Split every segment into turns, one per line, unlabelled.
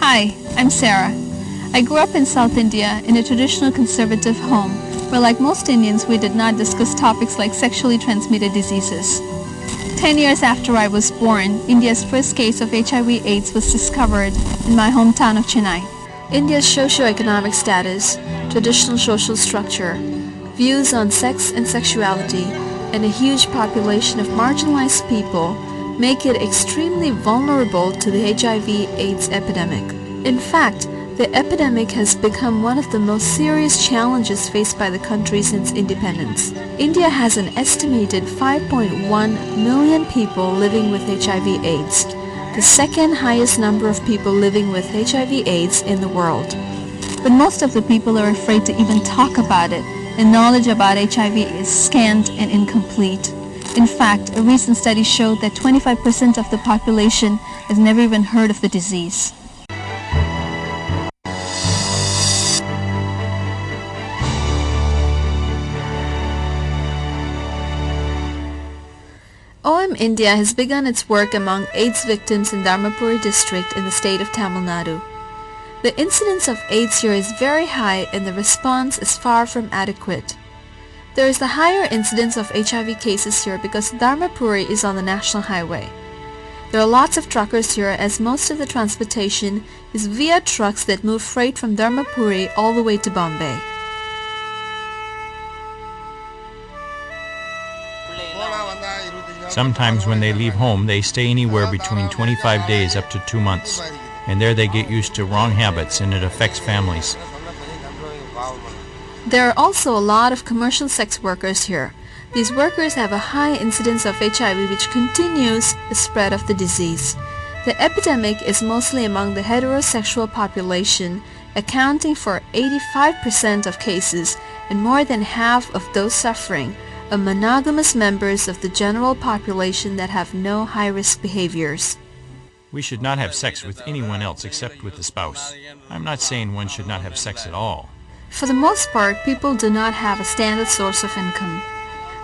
Hi, I'm Sarah. I grew up in South India in a traditional conservative home where, like most Indians, we did not discuss topics like sexually transmitted diseases. 10 years after I was born, India's first case of HIV/AIDS was discovered in my hometown of Chennai. India's socio-economic status, traditional social structure, views on sex and sexuality, and a huge population of marginalized people make it extremely vulnerable to the HIV/AIDS epidemic. In fact, the epidemic has become one of the most serious challenges faced by the country since independence. India has an estimated 5.1 million people living with HIV/AIDS, the second highest number of people living with HIV/AIDS in the world. But most of the people are afraid to even talk about it, and knowledge about HIV is scant and incomplete. In fact, a recent study showed that 25% of the population has never even heard of the disease. OM India has begun its work among AIDS victims in Dharmapuri district in the state of Tamil Nadu. The incidence of AIDS here is very high and the response is far from adequate. There is a higher incidence of HIV cases here because Dharmapuri is on the national highway. There are lots of truckers here as most of the transportation is via trucks that move freight from Dharmapuri all the way to Bombay.
Sometimes when they leave home, they stay anywhere between 25 days up to 2 months. And there they get used to wrong habits and it affects families.
There are also a lot of commercial sex workers here. These workers have a high incidence of HIV which continues the spread of the disease. The epidemic is mostly among the heterosexual population, accounting for 85% of cases, and more than half of those suffering are monogamous members of the general population that have no high-risk behaviors.
We should not have sex with anyone else except with the spouse. I'm not saying one should not have sex at all.
For the most part, people do not have a standard source of income.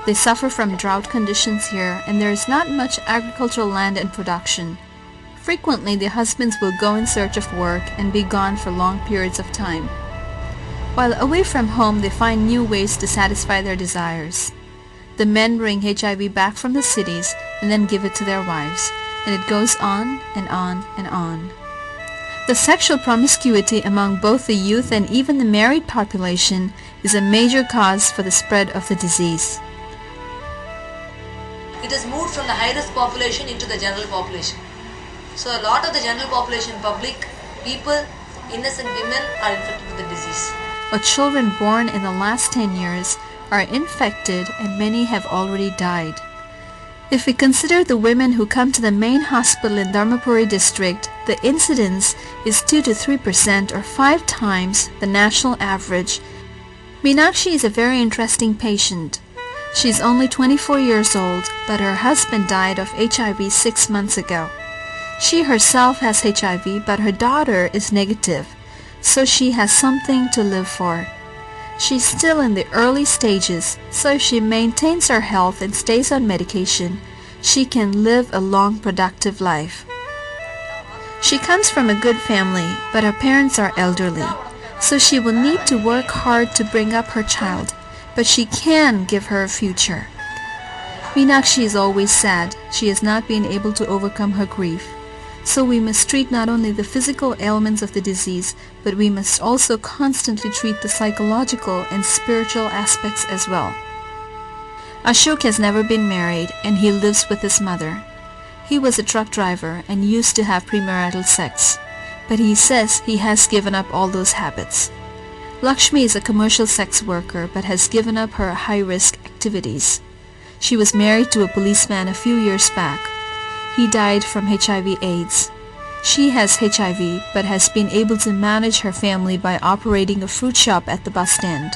They suffer from drought conditions here, and there is not much agricultural land in production. Frequently, the husbands will go in search of work and be gone for long periods of time. While away from home, they find new ways to satisfy their desires. The men bring HIV back from the cities and then give it to their wives, and it goes on and on and on. The sexual promiscuity among both the youth and even the married population is a major cause for the spread of the disease.
It has moved from the high-risk population into the general population. So a lot of the general population, public, people, innocent women are infected with the disease.
But children born in the last 10 years are infected and many have already died. If we consider the women who come to the main hospital in Dharmapuri district, the incidence is 2 to 3% or 5 times the national average. Meenakshi is a very interesting patient. She is only 24 years old, but her husband died of HIV 6 months ago. She herself has HIV, but her daughter is negative, so she has something to live for. She's still in the early stages, so if she maintains her health and stays on medication, she can live a long, productive life. She comes from a good family, but her parents are elderly, so she will need to work hard to bring up her child, but she can give her a future. Meenakshi is always sad. She has not been able to overcome her grief. So we must treat not only the physical ailments of the disease, but we must also constantly treat the psychological and spiritual aspects as well. Ashok has never been married and he lives with his mother. He was a truck driver and used to have premarital sex, but he says he has given up all those habits. Lakshmi is a commercial sex worker but has given up her high-risk activities. She was married to a policeman a few years back. He died from HIV/AIDS. She has HIV but has been able to manage her family by operating a fruit shop at the bus stand.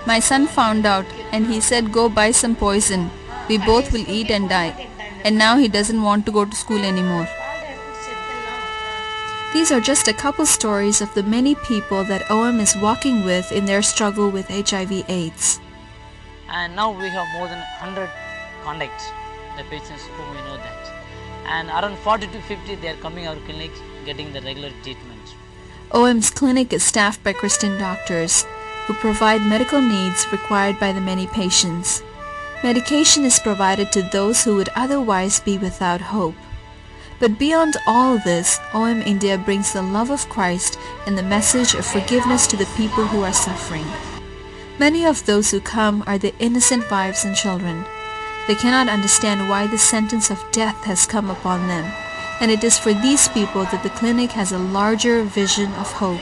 My son found out and he said go buy some poison. We both will eat and die. And now he doesn't want to go to school anymore. These are just a couple stories of the many people that OM is walking with in their struggle with HIV/AIDS.
And now we have more than 100 contacts the patients whom we know that. And around 40 to 50 they are coming our clinic getting the regular treatment.
OM's clinic is staffed by Christian doctors who provide medical needs required by the many patients. Medication is provided to those who would otherwise be without hope. But beyond all this, OM India brings the love of Christ and the message of forgiveness to the people who are suffering. Many of those who come are the innocent wives and children. They cannot understand why the sentence of death has come upon them, and it is for these people that the clinic has a larger vision of hope.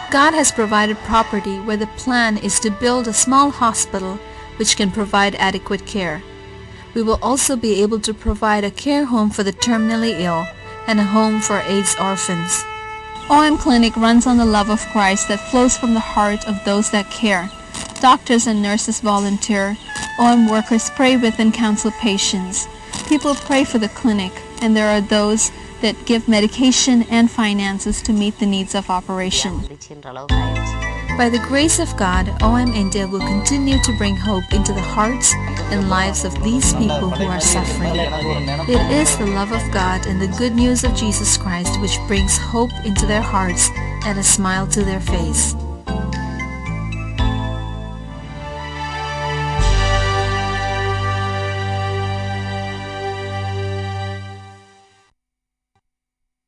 God has provided property where the plan is to build a small hospital which can provide adequate care. We will also be able to provide a care home for the terminally ill and a home for AIDS orphans. OM Clinic runs on the love of Christ that flows from the heart of those that care. Doctors and nurses volunteer. OM workers pray with and counsel patients. People pray for the clinic, and there are those that give medication and finances to meet the needs of operation. By the grace of God, OM India will continue to bring hope into the hearts and lives of these people who are suffering. It is the love of God and the good news of Jesus Christ which brings hope into their hearts and a smile to their face.